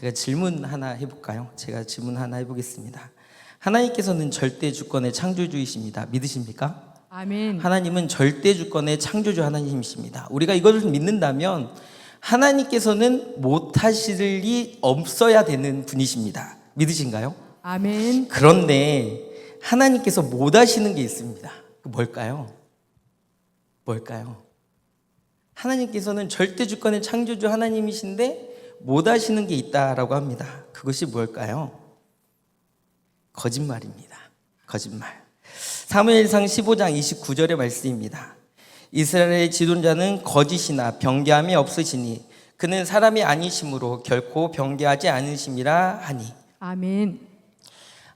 제가 질문 하나 해볼까요? 제가 질문 하나 해보겠습니다. 하나님께서는 절대 주권의 창조주이십니다. 믿으십니까? 아멘. 하나님은 절대 주권의 창조주 하나님이십니다. 우리가 이것을 믿는다면 하나님께서는 못하실 일이 없어야 되는 분이십니다. 믿으신가요? 아멘. 그런데 하나님께서 못하시는 게 있습니다. 뭘까요? 뭘까요? 하나님께서는 절대 주권의 창조주 하나님이신데 못하시는 게 있다라고 합니다. 그것이 뭘까요? 거짓말입니다. 거짓말. 사무엘상 15장 29절의 말씀입니다. 이스라엘의 지도자는 거짓이나 변개함이 없으시니 그는 사람이 아니심으로 결코 변개하지 않으심이라 하니. 아멘.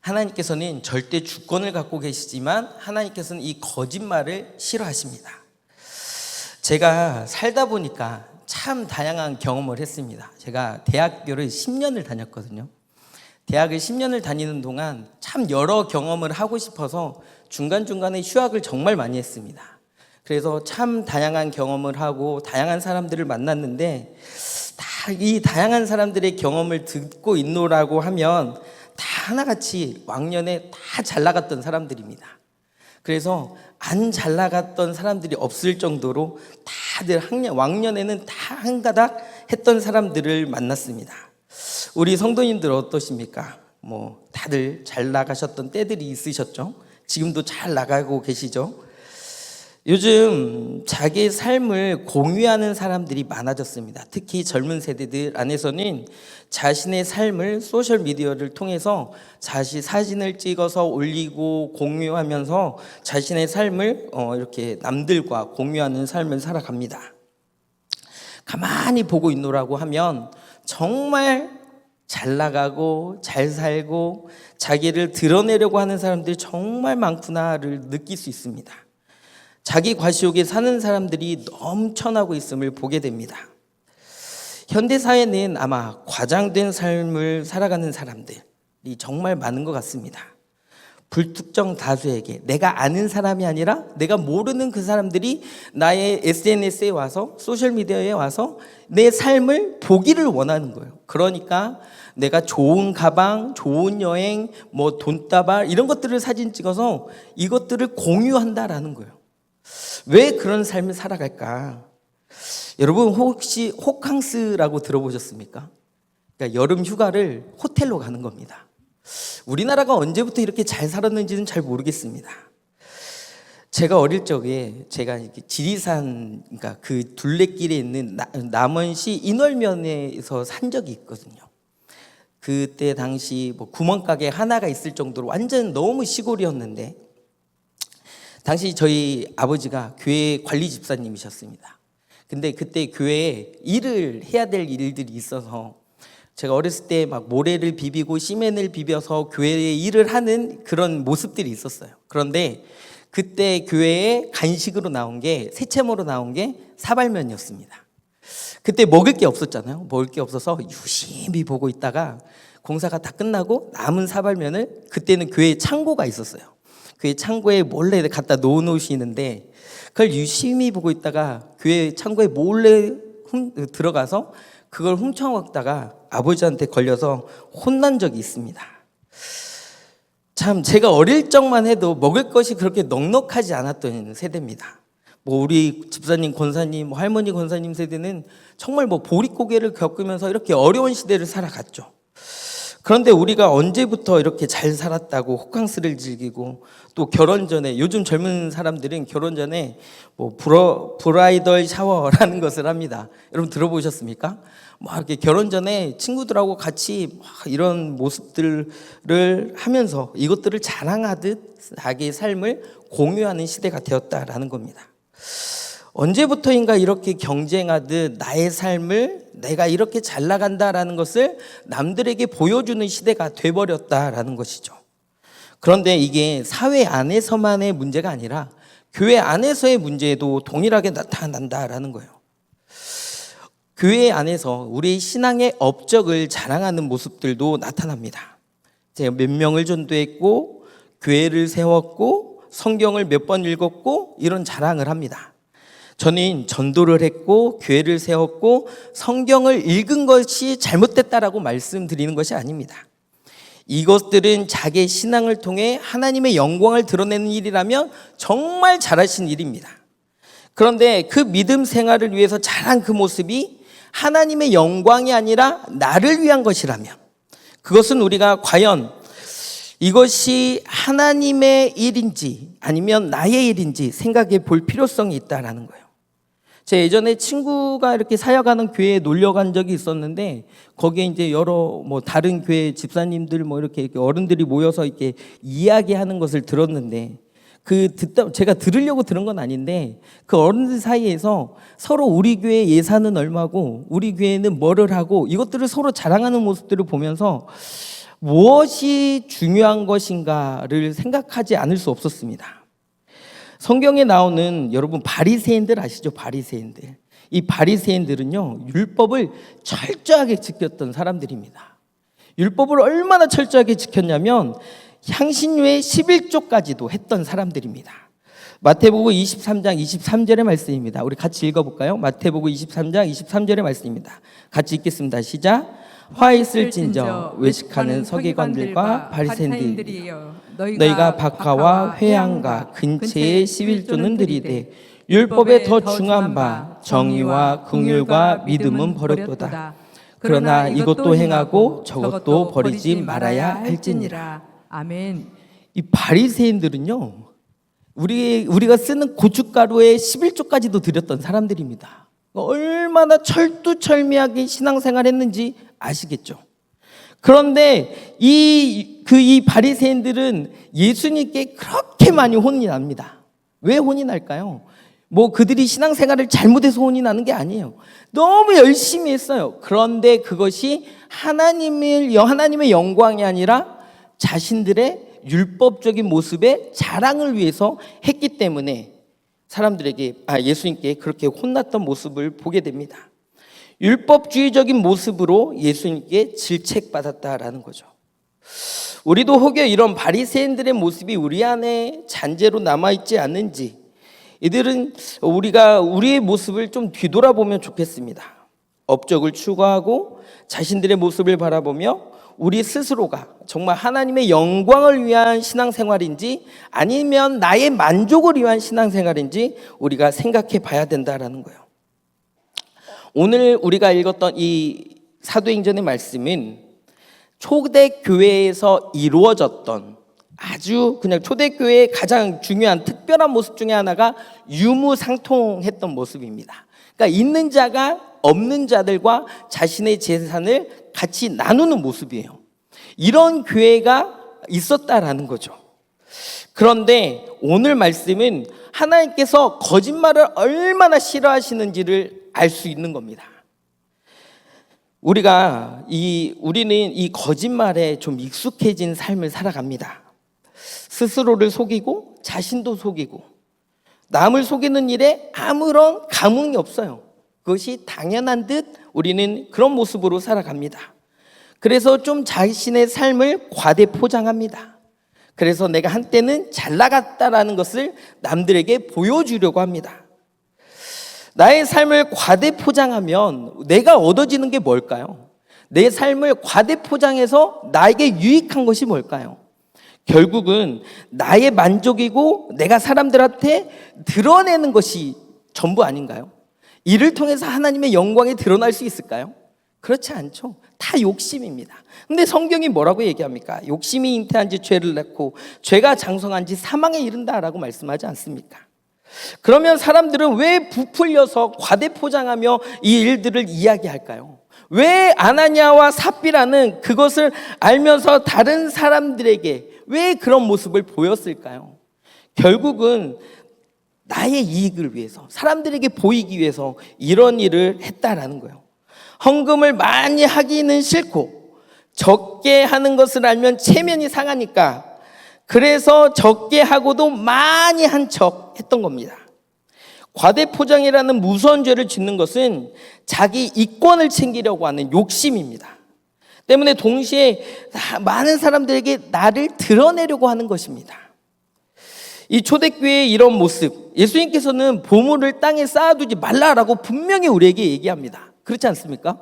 하나님께서는 절대 주권을 갖고 계시지만 하나님께서는 이 거짓말을 싫어하십니다. 제가 살다 보니까 참 다양한 경험을 했습니다. 제가 대학교를 10년을 다녔거든요. 대학을 10년을 다니는 동안 참 여러 경험을 하고 싶어서 중간중간에 휴학을 정말 많이 했습니다. 그래서 참 다양한 경험을 하고 다양한 사람들을 만났는데 이 다양한 사람들의 경험을 듣고 있노라고 하면 다 하나같이 왕년에 다 잘 나갔던 사람들입니다. 그래서 안 잘 나갔던 사람들이 없을 정도로 다들 왕년에는 다 한가닥 했던 사람들을 만났습니다. 우리 성도님들 어떠십니까? 다들 잘 나가셨던 때들이 있으셨죠? 지금도 잘 나가고 계시죠? 요즘 자기의 삶을 공유하는 사람들이 많아졌습니다. 특히 젊은 세대들 안에서는 자신의 삶을 소셜미디어를 통해서 사진을 찍어서 올리고 공유하면서 자신의 삶을 이렇게 남들과 공유하는 삶을 살아갑니다. 가만히 보고 있노라고 하면 정말 잘 나가고 잘 살고 자기를 드러내려고 하는 사람들이 정말 많구나를 느낄 수 있습니다. 자기 과시욕에 사는 사람들이 넘쳐나고 있음을 보게 됩니다. 현대사회는 아마 과장된 삶을 살아가는 사람들이 정말 많은 것 같습니다. 불특정 다수에게 내가 아는 사람이 아니라 내가 모르는 그 사람들이 나의 SNS에 와서 소셜미디어에 와서 내 삶을 보기를 원하는 거예요. 그러니까 내가 좋은 가방, 좋은 여행, 돈다발 이런 것들을 사진 찍어서 이것들을 공유한다라는 거예요. 왜 그런 삶을 살아갈까? 여러분 혹시 호캉스라고 들어보셨습니까? 그러니까 여름 휴가를 호텔로 가는 겁니다. 우리나라가 언제부터 이렇게 잘 살았는지는 잘 모르겠습니다. 제가 어릴 적에 제가 지리산, 그러니까 그 둘레길에 있는 남원시 인월면에서 산 적이 있거든요. 그때 당시 구멍가게 하나가 있을 정도로 완전 너무 시골이었는데 당시 저희 아버지가 교회 관리 집사님이셨습니다. 근데 그때 교회에 일을 해야 될 일들이 있어서 제가 어렸을 때 모래를 비비고 시멘을 비벼서 교회에 일을 하는 그런 모습들이 있었어요. 그런데 그때 교회에 간식으로 나온 게 새채모로 나온 게 사발면이었습니다. 그때 먹을 게 없었잖아요. 먹을 게 없어서 유심히 보고 있다가 공사가 다 끝나고 남은 사발면을 그때는 교회에 창고가 있었어요. 교회 창고에 몰래 갖다 놓으시는데 그걸 유심히 보고 있다가 교회 창고에 몰래 들어가서 그걸 훔쳐먹다가 아버지한테 걸려서 혼난 적이 있습니다. 참 제가 어릴 적만 해도 먹을 것이 그렇게 넉넉하지 않았던 세대입니다. 우리 집사님, 권사님, 할머니 권사님 세대는 정말 보릿고개를 겪으면서 이렇게 어려운 시대를 살아갔죠. 그런데 우리가 언제부터 이렇게 잘 살았다고 호캉스를 즐기고 또 결혼 전에 요즘 젊은 사람들은 결혼 전에 브라이덜 샤워라는 것을 합니다. 여러분 들어보셨습니까? 이렇게 결혼 전에 친구들하고 같이 이런 모습들을 하면서 이것들을 자랑하듯 자기의 삶을 공유하는 시대가 되었다라는 겁니다. 언제부터인가 이렇게 경쟁하듯 나의 삶을 내가 이렇게 잘 나간다라는 것을 남들에게 보여주는 시대가 돼버렸다라는 것이죠. 그런데 이게 사회 안에서만의 문제가 아니라 교회 안에서의 문제도 동일하게 나타난다라는 거예요. 교회 안에서 우리의 신앙의 업적을 자랑하는 모습들도 나타납니다. 제가 몇 명을 전도했고 교회를 세웠고 성경을 몇 번 읽었고 이런 자랑을 합니다. 저는 전도를 했고 교회를 세웠고 성경을 읽은 것이 잘못됐다라고 말씀드리는 것이 아닙니다. 이것들은 자기의 신앙을 통해 하나님의 영광을 드러내는 일이라면 정말 잘하신 일입니다. 그런데 그 믿음 생활을 위해서 잘한 그 모습이 하나님의 영광이 아니라 나를 위한 것이라면, 그것은 우리가 과연 이것이 하나님의 일인지 아니면 나의 일인지 생각해 볼 필요성이 있다라는 거예요. 제가 예전에 친구가 이렇게 사역하는 교회에 놀러 간 적이 있었는데, 거기에 이제 여러 다른 교회 집사님들 이렇게 어른들이 모여서 이렇게 이야기하는 것을 들었는데, 제가 들으려고 들은 건 아닌데, 그 어른들 사이에서 서로 우리 교회 예산은 얼마고 우리 교회는 뭐를 하고 이것들을 서로 자랑하는 모습들을 보면서 무엇이 중요한 것인가를 생각하지 않을 수 없었습니다. 성경에 나오는 여러분 바리새인들 아시죠? 바리새인들. 이 바리새인들은요, 율법을 철저하게 지켰던 사람들입니다. 율법을 얼마나 철저하게 지켰냐면 향신료의 11조까지도 했던 사람들입니다. 마태복음 23장 23절의 말씀입니다. 우리 같이 읽어볼까요? 마태복음 23장 23절의 말씀입니다. 같이 읽겠습니다. 시작. 화 있을진저 외식하는 서기관들과 바리새인들이여, 너희가 박하와 회향과 근체의 11조는 들이되 율법에 더 중한 바 정의와 긍휼과 믿음은 버렸도다. 그러나 이것도 행하고 저것도 버리지 말아야 할지니라. 아멘. 이 바리새인들은요, 우리가 쓰는 고춧가루의 11조까지도 드렸던 사람들입니다. 얼마나 철두철미하게 신앙생활했는지 아시겠죠? 그런데 이 바리새인들은 예수님께 그렇게 많이 혼이 납니다. 왜 혼이 날까요? 그들이 신앙생활을 잘못해서 혼이 나는 게 아니에요. 너무 열심히 했어요. 그런데 그것이 하나님의 영광이 아니라 자신들의 율법적인 모습의 자랑을 위해서 했기 때문에 예수님께 그렇게 혼났던 모습을 보게 됩니다. 율법주의적인 모습으로 예수님께 질책받았다라는 거죠. 우리도 혹여 이런 바리새인들의 모습이 우리 안에 잔재로 남아있지 않는지, 이들은 우리의 모습을 좀 뒤돌아보면 좋겠습니다. 업적을 추구하고 자신들의 모습을 바라보며 우리 스스로가 정말 하나님의 영광을 위한 신앙생활인지 아니면 나의 만족을 위한 신앙생활인지 우리가 생각해 봐야 된다라는 거예요. 오늘 우리가 읽었던 이 사도행전의 말씀은 초대교회에서 이루어졌던 아주 그냥 초대교회의 가장 중요한 특별한 모습 중에 하나가 유무상통했던 모습입니다. 그러니까 있는 자가 없는 자들과 자신의 재산을 같이 나누는 모습이에요. 이런 교회가 있었다라는 거죠. 그런데 오늘 말씀은 하나님께서 거짓말을 얼마나 싫어하시는지를 알 수 있는 겁니다. 우리는 이 거짓말에 좀 익숙해진 삶을 살아갑니다. 스스로를 속이고 자신도 속이고 남을 속이는 일에 아무런 감흥이 없어요. 그것이 당연한 듯 우리는 그런 모습으로 살아갑니다. 그래서 좀 자신의 삶을 과대 포장합니다. 그래서 내가 한때는 잘 나갔다라는 것을 남들에게 보여주려고 합니다. 나의 삶을 과대 포장하면 내가 얻어지는 게 뭘까요? 내 삶을 과대 포장해서 나에게 유익한 것이 뭘까요? 결국은 나의 만족이고 내가 사람들한테 드러내는 것이 전부 아닌가요? 이를 통해서 하나님의 영광이 드러날 수 있을까요? 그렇지 않죠. 다 욕심입니다. 근데 성경이 뭐라고 얘기합니까? 욕심이 잉태한 지 죄를 낳고 죄가 장성한 지 사망에 이른다라고 말씀하지 않습니까? 그러면 사람들은 왜 부풀려서 과대 포장하며 이 일들을 이야기할까요? 왜 아나니아와 삽비라는 그것을 알면서 다른 사람들에게 왜 그런 모습을 보였을까요? 결국은 나의 이익을 위해서, 사람들에게 보이기 위해서 이런 일을 했다라는 거예요. 헌금을 많이 하기는 싫고 적게 하는 것을 알면 체면이 상하니까 그래서 적게 하고도 많이 한 척 했던 겁니다. 과대포장이라는 무서운 죄를 짓는 것은 자기 이권을 챙기려고 하는 욕심입니다. 때문에 동시에 많은 사람들에게 나를 드러내려고 하는 것입니다. 이 초대교회의 이런 모습, 예수님께서는 보물을 땅에 쌓아두지 말라라고 분명히 우리에게 얘기합니다. 그렇지 않습니까?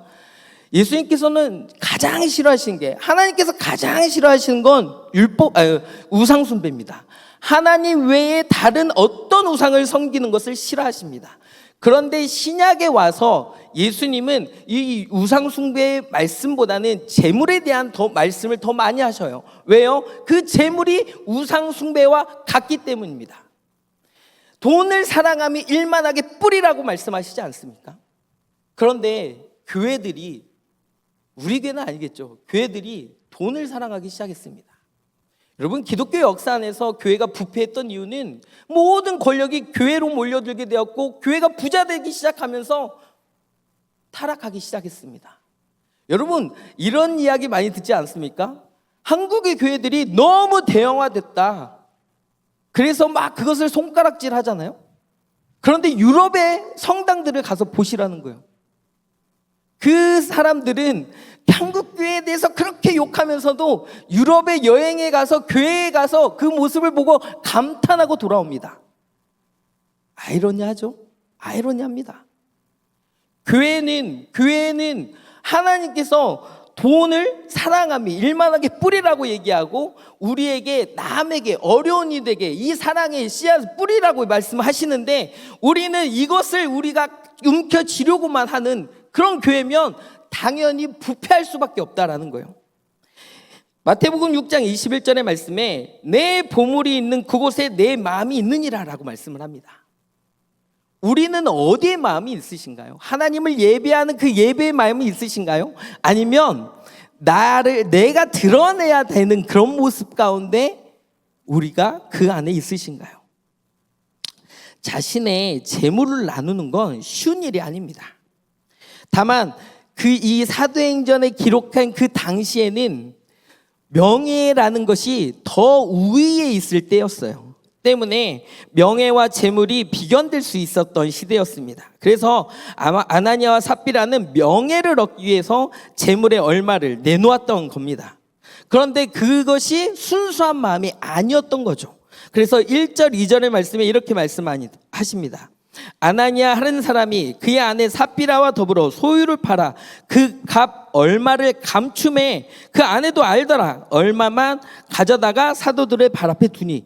예수님께서는 가장 싫어하시는 게, 하나님께서 가장 싫어하시는 건 우상 숭배입니다. 하나님 외에 다른 어떤 우상을 섬기는 것을 싫어하십니다. 그런데 신약에 와서 예수님은 이 우상 숭배의 말씀보다는 재물에 대한 말씀을 더 많이 하셔요. 왜요? 그 재물이 우상 숭배와 같기 때문입니다. 돈을 사랑함이 일만하게 뿌리라고 말씀하시지 않습니까? 그런데 교회들이, 우리 교회는 아니겠죠, 교회들이 돈을 사랑하기 시작했습니다. 여러분, 기독교 역사 안에서 교회가 부패했던 이유는 모든 권력이 교회로 몰려들게 되었고 교회가 부자 되기 시작하면서 타락하기 시작했습니다. 여러분, 이런 이야기 많이 듣지 않습니까? 한국의 교회들이 너무 대형화됐다, 그래서 막 그것을 손가락질 하잖아요. 그런데 유럽의 성당들을 가서 보시라는 거예요. 그 사람들은 한국 교회에 대해서 그렇게 욕하면서도 유럽에 여행에 가서, 교회에 가서 그 모습을 보고 감탄하고 돌아옵니다. 아이러니하죠? 아이러니합니다. 교회는 하나님께서 돈을 사랑함이 일만하게 뿌리라고 얘기하고, 우리에게, 남에게 어려운 이들에게 이 사랑의 씨앗을 뿌리라고 말씀하시는데, 우리는 이것을 우리가 움켜쥐려고만 하는 그런 교회면 당연히 부패할 수밖에 없다라는 거예요. 마태복음 6장 21절의 말씀에 내 보물이 있는 그곳에 내 마음이 있느니라 라고 말씀을 합니다. 우리는 어디에 마음이 있으신가요? 하나님을 예배하는 그 예배의 마음이 있으신가요? 아니면 내가 드러내야 되는 그런 모습 가운데 우리가 그 안에 있으신가요? 자신의 재물을 나누는 건 쉬운 일이 아닙니다. 다만 이 사도행전에 기록한 그 당시에는 명예라는 것이 더 우위에 있을 때였어요. 때문에 명예와 재물이 비견될 수 있었던 시대였습니다. 그래서 아마 아나니아와 삽비라는 명예를 얻기 위해서 재물의 얼마를 내놓았던 겁니다. 그런데 그것이 순수한 마음이 아니었던 거죠. 그래서 1절 2절의 말씀에 이렇게 말씀하십니다. 아나니아 하는 사람이 그의 아내 삽비라와 더불어 소유를 팔아 그 값 얼마를 감춤해 그 아내도 알더라. 얼마만 가져다가 사도들의 발 앞에 두니.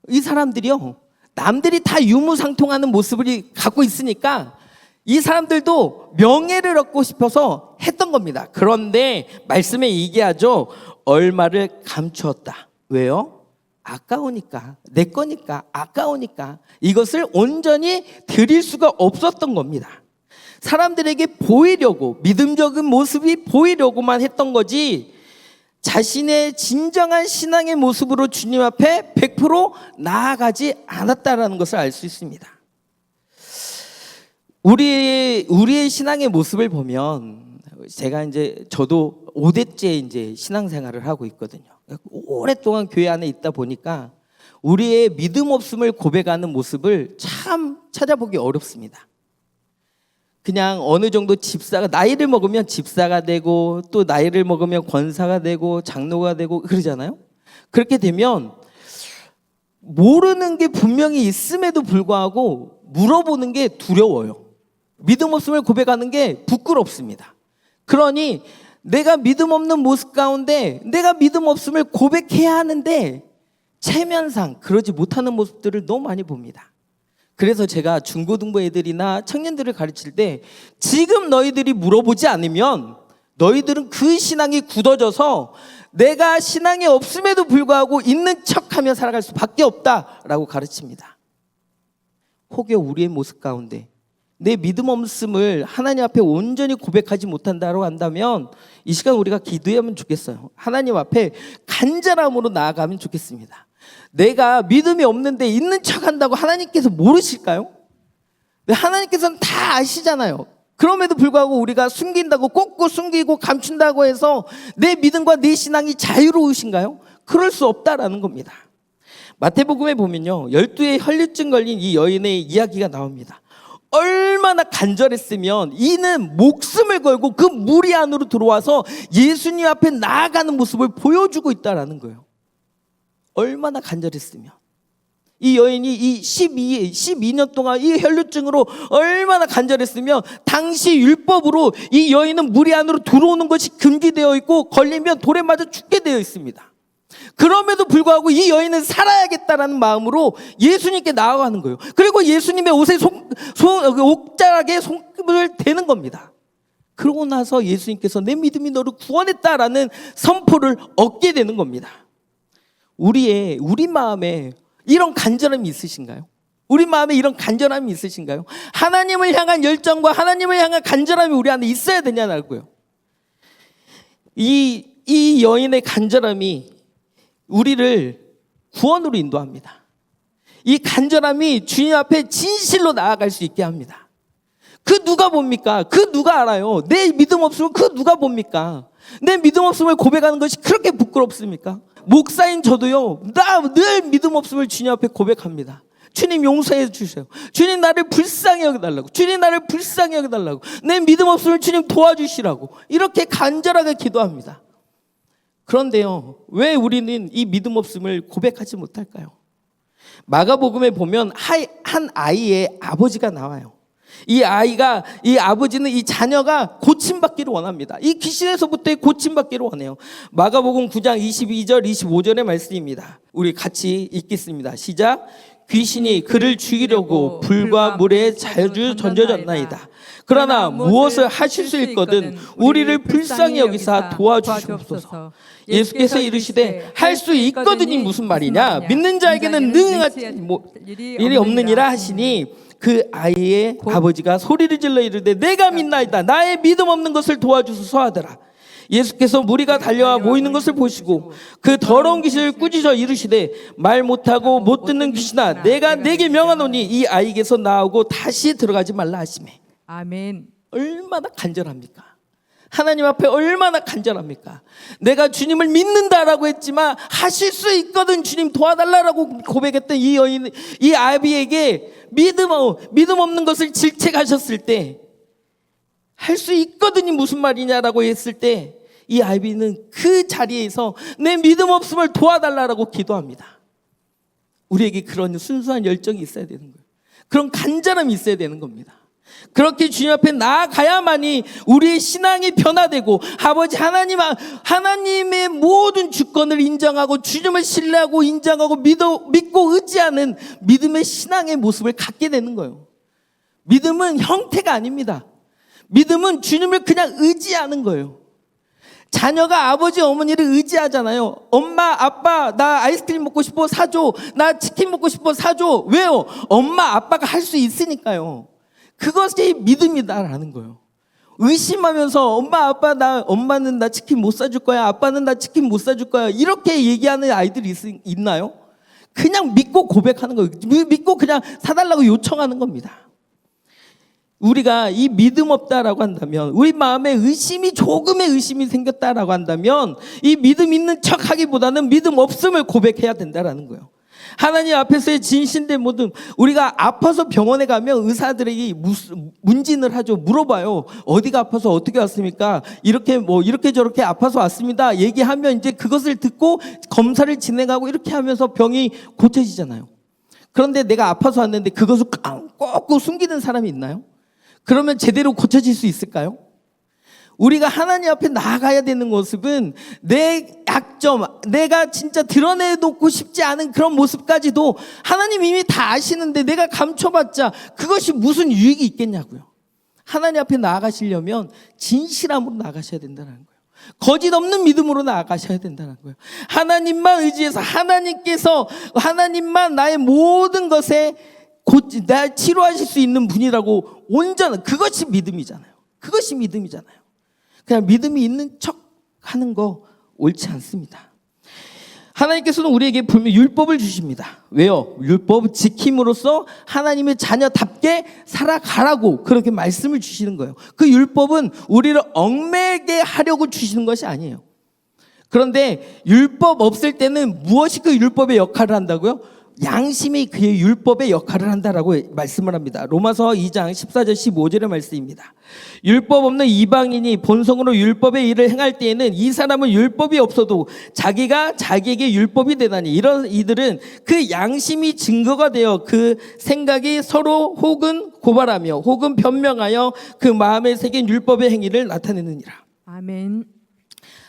이 사람들이요, 남들이 다 유무상통하는 모습을 갖고 있으니까 이 사람들도 명예를 얻고 싶어서 했던 겁니다. 그런데 말씀에 얘기하죠. 얼마를 감추었다. 왜요? 아까우니까, 내 거니까, 아까우니까 이것을 온전히 드릴 수가 없었던 겁니다. 사람들에게 보이려고, 믿음적인 모습이 보이려고만 했던 거지, 자신의 진정한 신앙의 모습으로 주님 앞에 100% 나아가지 않았다라는 것을 알 수 있습니다. 우리의 신앙의 모습을 보면, 저도 5대째 신앙생활을 하고 있거든요. 오랫동안 교회 안에 있다 보니까 우리의 믿음 없음을 고백하는 모습을 참 찾아보기 어렵습니다. 그냥 어느 정도 나이를 먹으면 집사가 되고, 또 나이를 먹으면 권사가 되고, 장로가 되고 그러잖아요. 그렇게 되면 모르는 게 분명히 있음에도 불구하고 물어보는 게 두려워요. 믿음 없음을 고백하는 게 부끄럽습니다. 그러니 내가 믿음 없는 모습 가운데 내가 믿음 없음을 고백해야 하는데 체면상 그러지 못하는 모습들을 너무 많이 봅니다. 그래서 제가 중고등부 애들이나 청년들을 가르칠 때, 지금 너희들이 물어보지 않으면 너희들은 그 신앙이 굳어져서 내가 신앙이 없음에도 불구하고 있는 척하며 살아갈 수밖에 없다라고 가르칩니다. 혹여 우리의 모습 가운데 내 믿음 없음을 하나님 앞에 온전히 고백하지 못한다고 한다면 이 시간 우리가 기도하면 좋겠어요. 하나님 앞에 간절함으로 나아가면 좋겠습니다. 내가 믿음이 없는데 있는 척한다고 하나님께서 모르실까요? 하나님께서는 다 아시잖아요. 그럼에도 불구하고 우리가 숨긴다고, 꽂고 숨기고 감춘다고 해서 내 믿음과 내 신앙이 자유로우신가요? 그럴 수 없다라는 겁니다. 마태복음에 보면요, 12의 혈류증 걸린 이 여인의 이야기가 나옵니다. 얼마나 간절했으면 이는 목숨을 걸고 그 무리 안으로 들어와서 예수님 앞에 나아가는 모습을 보여주고 있다라는 거예요. 얼마나 간절했으면. 이 여인이 이 12년 동안 이 혈루증으로 얼마나 간절했으면 당시 율법으로 이 여인은 무리 안으로 들어오는 것이 금기되어 있고 걸리면 돌에 맞아 죽게 되어 있습니다. 그럼에도 불구하고 이 여인은 살아야겠다라는 마음으로 예수님께 나아가는 거예요. 그리고 예수님의 옷에 옥자락에 손을 대는 겁니다. 그러고 나서 예수님께서 내 믿음이 너를 구원했다라는 선포를 얻게 되는 겁니다. 우리 마음에 이런 간절함이 있으신가요? 우리 마음에 이런 간절함이 있으신가요? 하나님을 향한 열정과 하나님을 향한 간절함이 우리 안에 있어야 되냐고요. 이 여인의 간절함이 우리를 구원으로 인도합니다. 이 간절함이 주님 앞에 진실로 나아갈 수 있게 합니다. 그 누가 봅니까? 그 누가 알아요? 내 믿음 없으면 그 누가 봅니까? 내 믿음 없음을 고백하는 것이 그렇게 부끄럽습니까? 목사인 저도요, 나 늘 믿음 없음을 주님 앞에 고백합니다. 주님 용서해 주세요. 주님 나를 불쌍히 여겨달라고. 주님 나를 불쌍히 여겨달라고. 내 믿음 없음을 주님 도와주시라고. 이렇게 간절하게 기도합니다. 그런데요, 왜 우리는 이 믿음 없음을 고백하지 못할까요? 마가복음에 보면 한 아이의 아버지가 나와요. 이 아버지는 이 자녀가 고침받기를 원합니다. 이 귀신에서부터 고침받기를 원해요. 마가복음 9장 22절 25절의 말씀입니다. 우리 같이 읽겠습니다. 시작. 귀신이 그를 죽이려고 불과 물에 자주 던져졌나이다. 그러나 무엇을 하실 수 있거든 우리를 불쌍히 여기사 도와주시옵소서. 예수께서 이르시되 할 수 있거든이 무슨 말이냐? 믿는 자에게는 능하지 일이 없느니라 하시니 그 아이의 아버지가 소리를 질러 이르되 내가 믿나이다. 나의 믿음 없는 것을 도와주소서 하더라. 예수께서 무리가 달려와 모이는 것을 보시고 그 더러운 귀신을 꾸짖어 이르시되 말 못하고 못 듣는 귀신아 내가 내게 명하노니 이 아이에게서 나오고 다시 들어가지 말라 하시매. 아멘. 얼마나 간절합니까? 하나님 앞에 얼마나 간절합니까? 내가 주님을 믿는다라고 했지만 하실 수 있거든 주님 도와달라고 고백했던 이 여인, 이 아비에게 믿음 없는 것을 질책하셨을 때 할 수 있거든이 무슨 말이냐라고 했을 때 이 아비는 그 자리에서 내 믿음 없음을 도와달라고 기도합니다. 우리에게 그런 순수한 열정이 있어야 되는 거예요. 그런 간절함이 있어야 되는 겁니다. 그렇게 주님 앞에 나아가야만이 우리의 신앙이 변화되고 아버지 하나님의 모든 주권을 인정하고 주님을 신뢰하고 인정하고 믿고 의지하는 믿음의 신앙의 모습을 갖게 되는 거예요. 믿음은 형태가 아닙니다. 믿음은 주님을 그냥 의지하는 거예요. 자녀가 아버지 어머니를 의지하잖아요. 엄마 아빠 나 아이스크림 먹고 싶어 사줘. 나 치킨 먹고 싶어 사줘. 왜요? 엄마 아빠가 할 수 있으니까요. 그것이 믿음이다라는 거예요. 의심하면서 엄마는 나 치킨 못 사줄 거야. 아빠는 나 치킨 못 사줄 거야. 이렇게 얘기하는 아이들이 있나요? 그냥 믿고 고백하는 거예요. 믿고 그냥 사달라고 요청하는 겁니다. 우리가 이 믿음 없다라고 한다면, 우리 마음에 조금의 의심이 생겼다라고 한다면 이 믿음 있는 척하기보다는 믿음 없음을 고백해야 된다라는 거예요. 하나님 앞에서의 진실된 모든, 우리가 아파서 병원에 가면 의사들에게 문진을 하죠. 물어봐요. 어디가 아파서 어떻게 왔습니까? 이렇게 저렇게 아파서 왔습니다. 얘기하면 이제 그것을 듣고 검사를 진행하고 이렇게 하면서 병이 고쳐지잖아요. 그런데 내가 아파서 왔는데 그것을 꼭 숨기는 사람이 있나요? 그러면 제대로 고쳐질 수 있을까요? 우리가 하나님 앞에 나아가야 되는 모습은 내 약점, 내가 진짜 드러내놓고 싶지 않은 그런 모습까지도 하나님 이미 다 아시는데 내가 감춰봤자 그것이 무슨 유익이 있겠냐고요. 하나님 앞에 나아가시려면 진실함으로 나아가셔야 된다는 거예요. 거짓 없는 믿음으로 나아가셔야 된다는 거예요. 하나님만 의지해서 하나님만 나의 모든 것에 나 치료하실 수 있는 분이라고 온전한, 그것이 믿음이잖아요. 그것이 믿음이잖아요. 그냥 믿음이 있는 척 하는 거 옳지 않습니다. 하나님께서는 우리에게 분명 율법을 주십니다. 왜요? 율법을 지킴으로써 하나님의 자녀답게 살아가라고 그렇게 말씀을 주시는 거예요. 그 율법은 우리를 얽매게 하려고 주시는 것이 아니에요. 그런데 율법 없을 때는 무엇이 그 율법의 역할을 한다고요? 양심이 그의 율법의 역할을 한다라고 말씀을 합니다. 로마서 2장 14절 15절의 말씀입니다. 율법 없는 이방인이 본성으로 율법의 일을 행할 때에는 이 사람은 율법이 없어도 자기가 자기에게 율법이 되다니, 이런 이들은 그 양심이 증거가 되어 그 생각이 서로 혹은 고발하며 혹은 변명하여 그 마음에 새긴 율법의 행위를 나타내느니라. 아멘.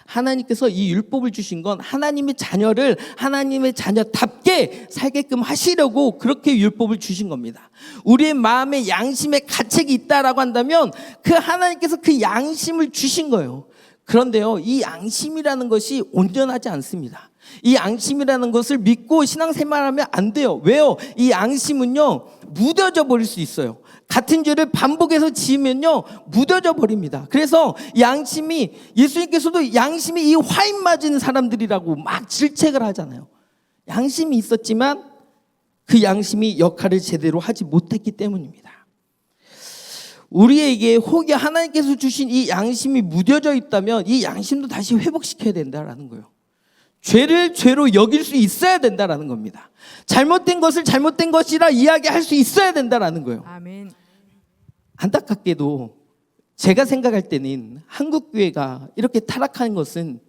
하나님께서 이 율법을 주신 건 하나님의 자녀를 하나님의 자녀답게 살게끔 하시려고 그렇게 율법을 주신 겁니다. 우리의 마음에 양심의 가책이 있다라고 한다면 그 하나님께서 그 양심을 주신 거예요. 그런데요, 이 양심이라는 것이 온전하지 않습니다. 이 양심이라는 것을 믿고 신앙생활하면 안 돼요. 왜요? 이 양심은요, 무뎌져 버릴 수 있어요. 같은 죄를 반복해서 지으면요, 무뎌져 버립니다. 그래서 양심이, 예수님께서도 양심이 이 화인 맞은 사람들이라고 막 질책을 하잖아요. 양심이 있었지만 그 양심이 역할을 제대로 하지 못했기 때문입니다. 우리에게 혹이 하나님께서 주신 이 양심이 무뎌져 있다면 이 양심도 다시 회복시켜야 된다라는 거예요. 죄를 죄로 여길 수 있어야 된다라는 겁니다. 잘못된 것을 잘못된 것이라 이야기할 수 있어야 된다라는 거예요. 아멘. 안타깝게도 제가 생각할 때는 한국 교회가 이렇게 타락한 것은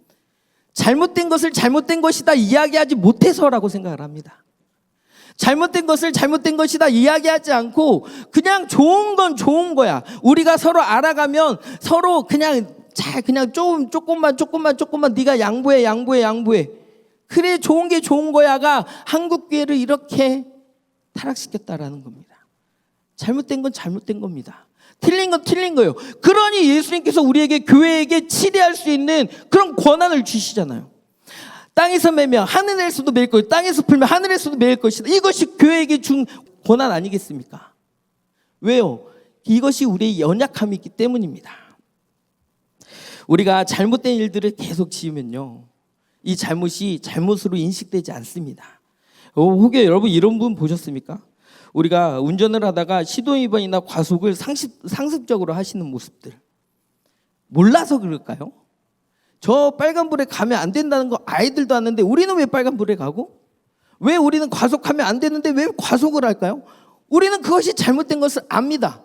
잘못된 것을 잘못된 것이다 이야기하지 못해서라고 생각을 합니다. 잘못된 것을 잘못된 것이다 이야기하지 않고 그냥 좋은 건 좋은 거야. 우리가 서로 알아가면 서로 그냥 조금만 네가 양보해. 그래, 좋은 게 좋은 거야가 한국 교회를 이렇게 타락시켰다라는 겁니다. 잘못된 건 잘못된 겁니다. 틀린 건 틀린 거예요. 그러니 예수님께서 우리에게, 교회에게 치리할 수 있는 그런 권한을 주시잖아요. 땅에서 매면 하늘에서도 매일 것이다. 땅에서 풀면 하늘에서도 매일 것이다. 이것이 교회에게 준 권한 아니겠습니까? 왜요? 이것이 우리의 연약함이 있기 때문입니다. 우리가 잘못된 일들을 계속 지으면요, 이 잘못이 잘못으로 인식되지 않습니다. 혹여 여러분 이런 분 보셨습니까? 우리가 운전을 하다가 시도위반이나 과속을 상습적으로 하시는 모습들, 몰라서 그럴까요? 저 빨간불에 가면 안 된다는 거 아이들도 아는데 우리는 왜 빨간불에 가고, 왜 우리는 과속하면 안 되는데 왜 과속을 할까요? 우리는 그것이 잘못된 것을 압니다.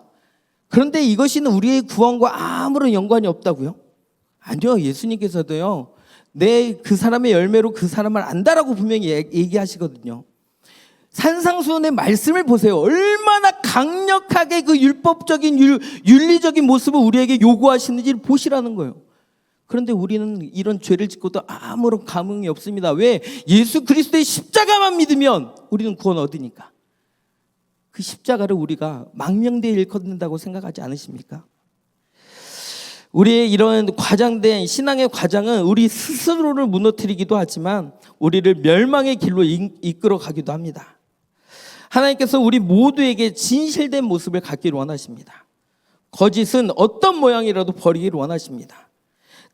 그런데 이것이는 우리의 구원과 아무런 연관이 없다고요? 아니요, 예수님께서도요, 그 사람의 열매로 그 사람을 안다라고 분명히 얘기하시거든요. 산상수훈의 말씀을 보세요. 얼마나 강력하게 그 율법적인 윤리적인 모습을 우리에게 요구하시는지를 보시라는 거예요. 그런데 우리는 이런 죄를 짓고도 아무런 감흥이 없습니다. 왜? 예수 그리스도의 십자가만 믿으면 우리는 구원 얻으니까. 그 십자가를 우리가 망명되어 일컫는다고 생각하지 않으십니까? 우리의 이런 과장된 신앙의 과장은 우리 스스로를 무너뜨리기도 하지만 우리를 멸망의 길로 이끌어 가기도 합니다. 하나님께서 우리 모두에게 진실된 모습을 갖기를 원하십니다. 거짓은 어떤 모양이라도 버리기를 원하십니다.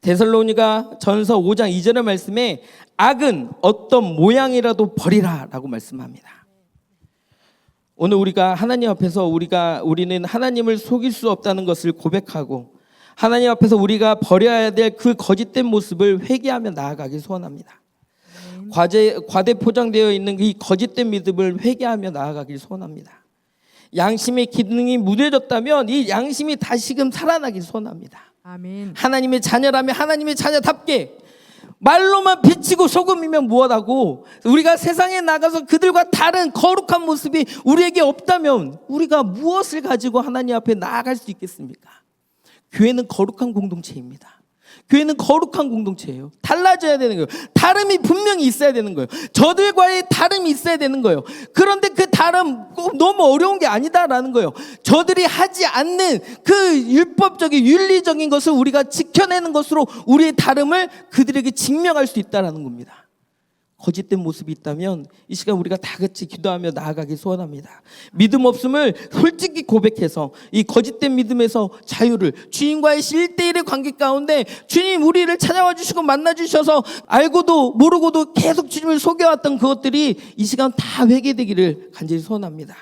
데살로니가 전서 5장 2절의 말씀에 악은 어떤 모양이라도 버리라 라고 말씀합니다. 오늘 우리가 하나님 앞에서 우리는 하나님을 속일 수 없다는 것을 고백하고 하나님 앞에서 우리가 버려야 될 그 거짓된 모습을 회개하며 나아가길 소원합니다. 과대 포장되어 있는 이 거짓된 믿음을 회개하며 나아가길 소원합니다. 양심의 기능이 무뎌졌다면 이 양심이 다시금 살아나길 소원합니다. 아멘. 하나님의 자녀라면 하나님의 자녀답게 말로만 비치고 속음이면 무엇하고, 우리가 세상에 나가서 그들과 다른 거룩한 모습이 우리에게 없다면 우리가 무엇을 가지고 하나님 앞에 나아갈 수 있겠습니까? 교회는 거룩한 공동체입니다. 교회는 거룩한 공동체예요. 달라져야 되는 거예요. 다름이 분명히 있어야 되는 거예요. 저들과의 다름이 있어야 되는 거예요. 그런데 그 다름 꼭 너무 어려운 게 아니다라는 거예요. 저들이 하지 않는 그 율법적인 윤리적인 것을 우리가 지켜내는 것으로 우리의 다름을 그들에게 증명할 수 있다라는 겁니다. 거짓된 모습이 있다면 이 시간 우리가 다 같이 기도하며 나아가기 소원합니다. 믿음 없음을 솔직히 고백해서 이 거짓된 믿음에서 자유를, 주님과의 1대1의 관계 가운데 주님 우리를 찾아와 주시고 만나 주셔서 알고도 모르고도 계속 주님을 속여왔던 그것들이 이 시간 다 회개되기를 간절히 소원합니다.